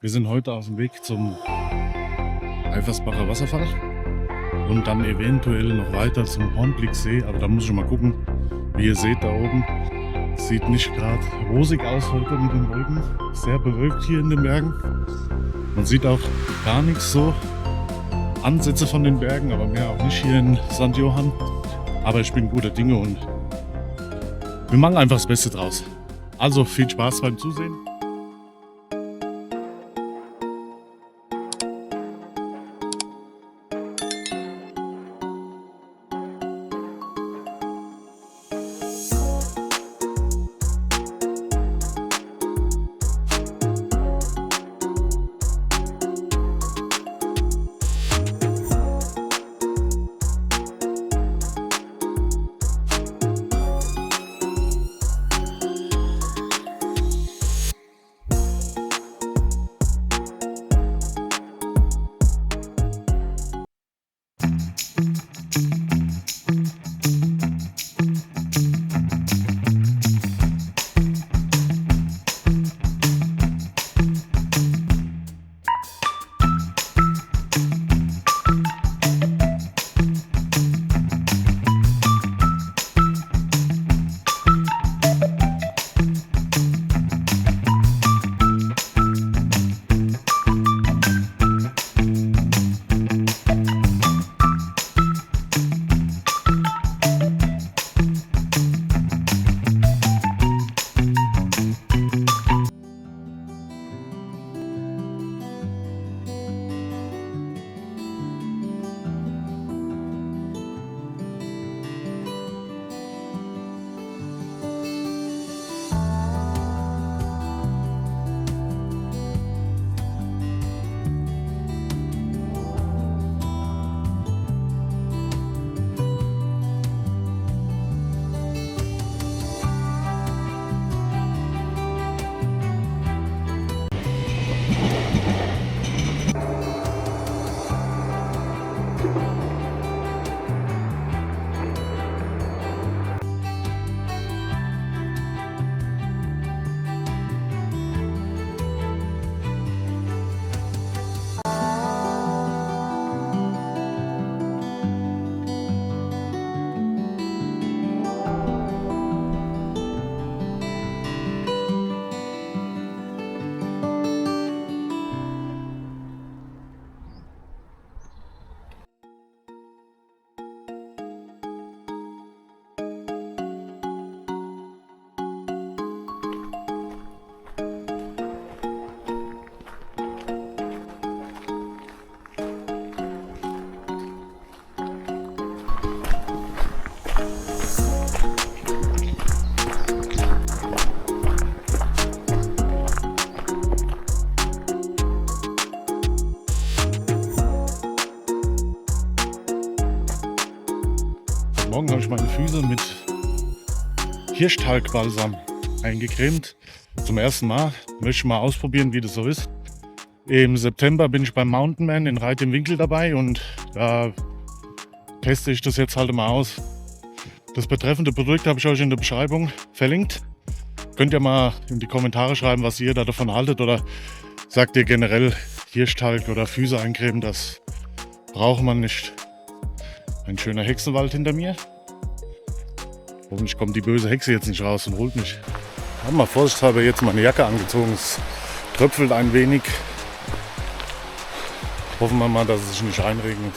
Wir sind heute auf dem Weg zum Eifersbacher Wasserfall und dann eventuell noch weiter zum Hornblicksee. Aber da muss ich mal gucken. Wie ihr seht da oben, sieht nicht gerade rosig aus heute mit den Wolken. Sehr bewölkt hier in den Bergen. Man sieht auch gar nichts so. Ansätze von den Bergen, aber mehr auch nicht hier in St. Johann. Aber ich bin guter Dinge und wir machen einfach das Beste draus. Also viel Spaß beim Zusehen. Morgen habe ich meine Füße mit Hirschtalgbalsam eingecremt. Zum ersten Mal. Möchte ich mal ausprobieren, wie das so ist. Im September bin ich beim Mountainman in Reit im Winkel dabei und da teste ich das jetzt halt mal aus. Das betreffende Produkt habe ich euch in der Beschreibung verlinkt. Könnt ihr mal in die Kommentare schreiben, was ihr da davon haltet, oder sagt ihr generell Hirschtalg oder Füße eincremen, das braucht man nicht. Ein schöner Hexenwald hinter mir. Hoffentlich kommt die böse Hexe jetzt nicht raus und holt mich. Ich habe mal vorsichtshalber jetzt meine Jacke angezogen. Es tröpfelt ein wenig. Hoffen wir mal, dass es sich nicht einregnet.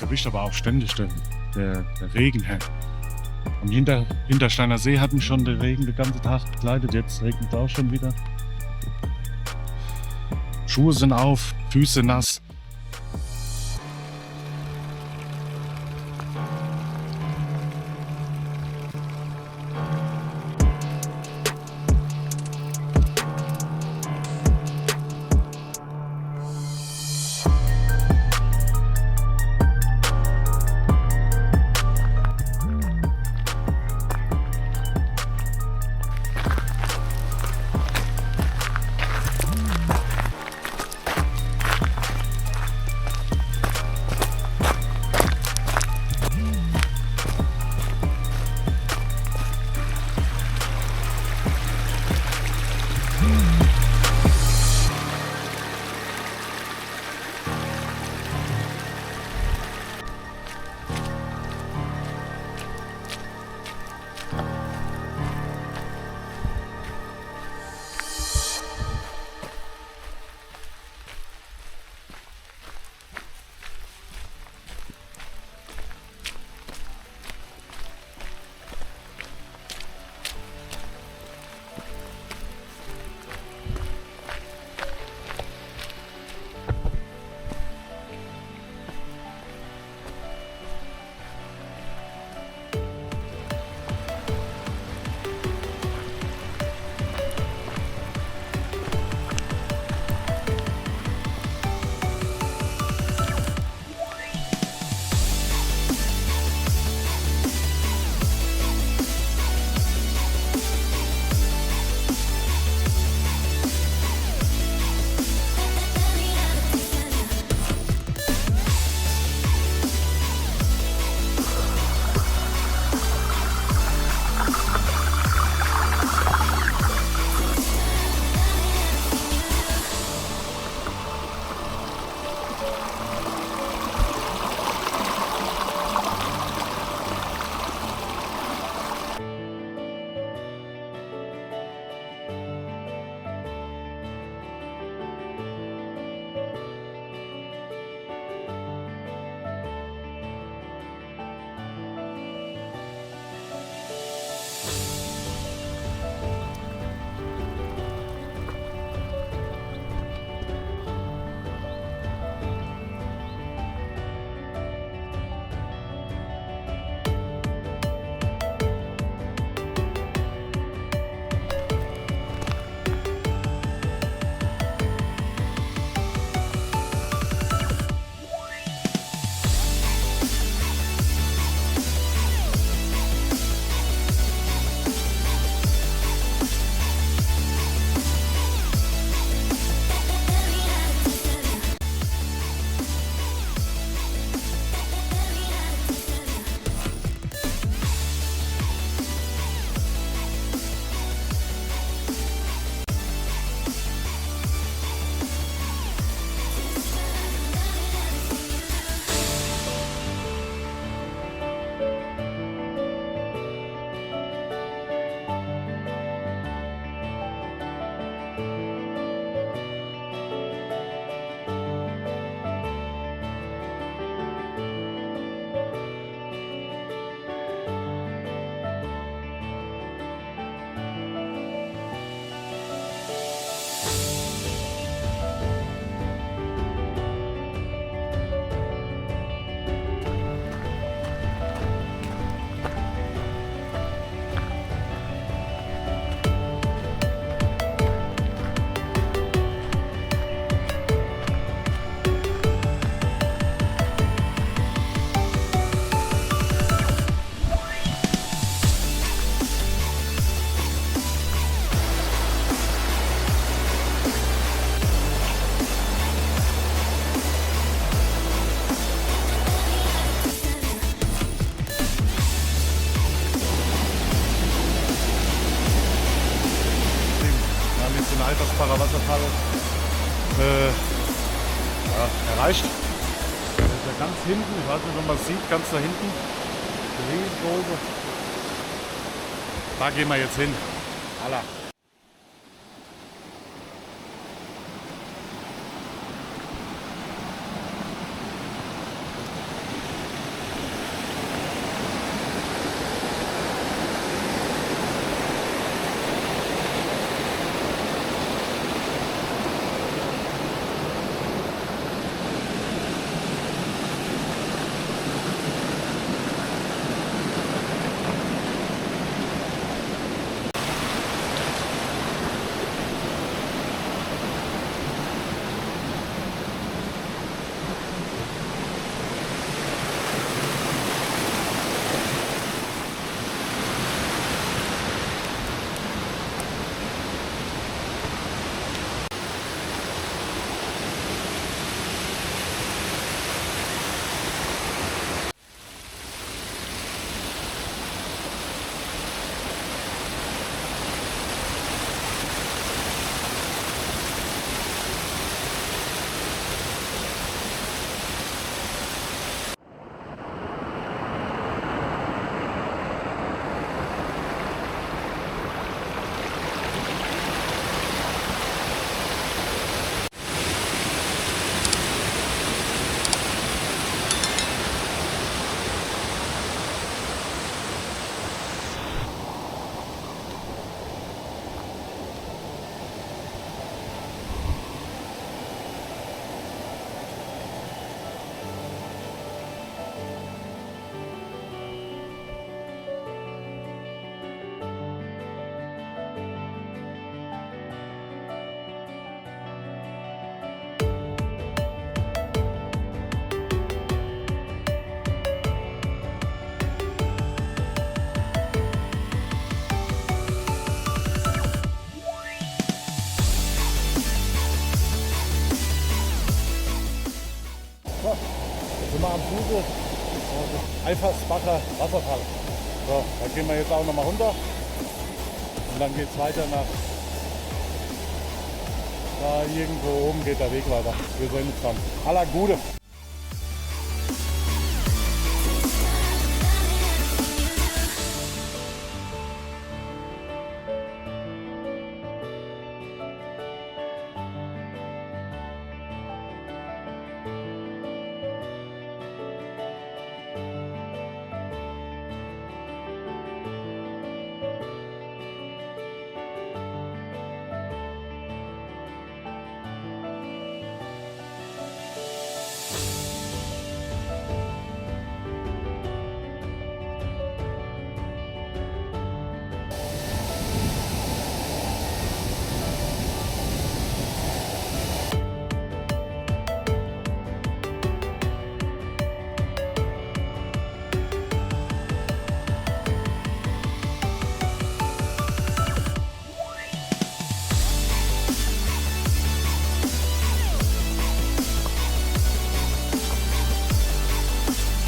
Erwischt aber auch ständig der Regen her. Am Hintersteiner See hat mich schon der Regen den ganzen Tag begleitet. Jetzt regnet es auch schon wieder. Schuhe sind auf, Füße nass. Wasserfall erreicht. Der ist ja ganz hinten, ich weiß nicht, ob man es sieht, ganz da hinten. Der riesengroße. Da gehen wir jetzt hin. Alla. Jetzt sind wir am Fuße. Eifersbacher Wasserfall. So, da gehen wir jetzt auch nochmal runter. Und dann geht es weiter nach. Da irgendwo oben geht der Weg weiter. Wir sehen uns dann. Aller Gute!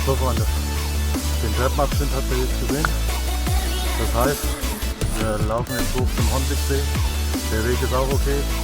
So Freunde, den Treppenabschnitt habt ihr jetzt gesehen. Das heißt, wir laufen jetzt hoch zum Honblicksee. Der Weg ist auch okay.